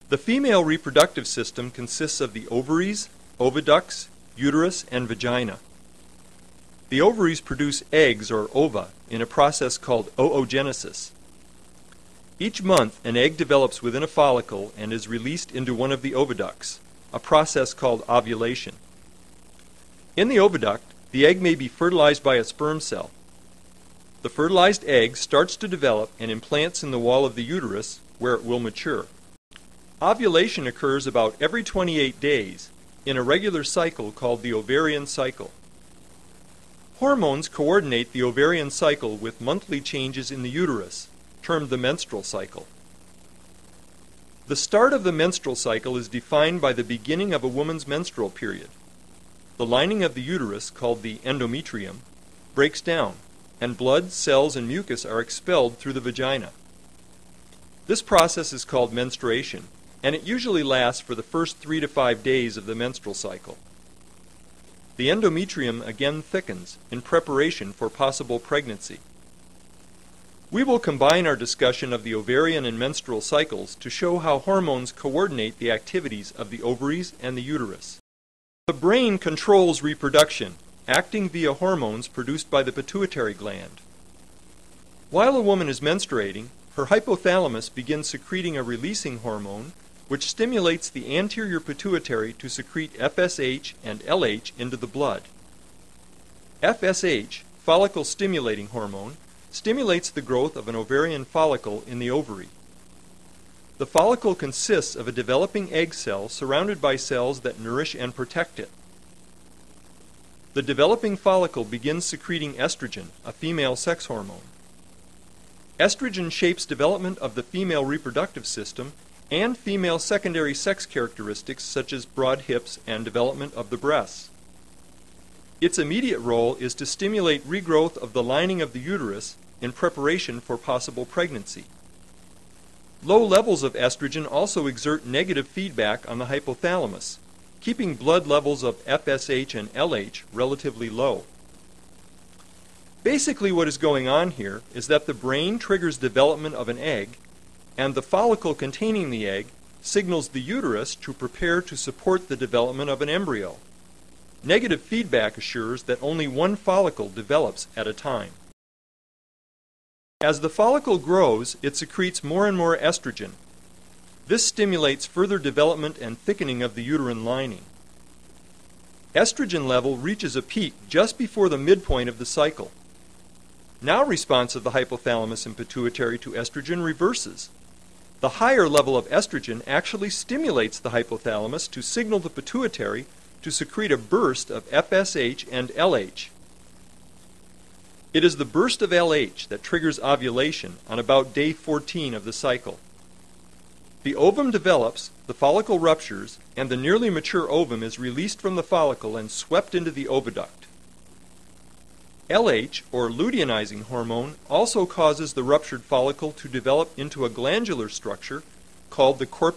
The female reproductive system consists of the ovaries, oviducts, uterus, and vagina. The ovaries produce eggs, or ova, in a process called oogenesis. Each month, an egg develops within a follicle and is released into one of the oviducts, a process called ovulation. In the oviduct, the egg may be fertilized by a sperm cell. The fertilized egg starts to develop and implants in the wall of the uterus, where it will mature. Ovulation occurs about every 28 days in a regular cycle called the ovarian cycle. Hormones coordinate the ovarian cycle with monthly changes in the uterus, termed the menstrual cycle. The start of the menstrual cycle is defined by the beginning of a woman's menstrual period. The lining of the uterus, called the endometrium, breaks down, and blood, cells, and mucus are expelled through the vagina. This process is called menstruation, and it usually lasts for the first 3 to 5 days of the menstrual cycle. The endometrium again thickens in preparation for possible pregnancy. We will combine our discussion of the ovarian and menstrual cycles to show how hormones coordinate the activities of the ovaries and the uterus. The brain controls reproduction, acting via hormones produced by the pituitary gland. While a woman is menstruating, her hypothalamus begins secreting a releasing hormone which stimulates the anterior pituitary to secrete FSH and LH into the blood. FSH, follicle stimulating hormone, stimulates the growth of an ovarian follicle in the ovary. The follicle consists of a developing egg cell surrounded by cells that nourish and protect it. The developing follicle begins secreting estrogen, a female sex hormone. Estrogen shapes development of the female reproductive system and female secondary sex characteristics such as broad hips and development of the breasts. Its immediate role is to stimulate regrowth of the lining of the uterus in preparation for possible pregnancy. Low levels of estrogen also exert negative feedback on the hypothalamus, keeping blood levels of FSH and LH relatively low. Basically, what is going on here is that the brain triggers development of an egg, and the follicle containing the egg signals the uterus to prepare to support the development of an embryo. Negative feedback assures that only one follicle develops at a time. As the follicle grows, it secretes more and more estrogen. This stimulates further development and thickening of the uterine lining. Estrogen level reaches a peak just before the midpoint of the cycle. Now response of the hypothalamus and pituitary to estrogen reverses. The higher level of estrogen actually stimulates the hypothalamus to signal the pituitary to secrete a burst of FSH and LH. It is the burst of LH that triggers ovulation on about day 14 of the cycle. The ovum develops, the follicle ruptures, and the nearly mature ovum is released from the follicle and swept into the oviduct. LH, or luteinizing hormone, also causes the ruptured follicle to develop into a glandular structure called the corpus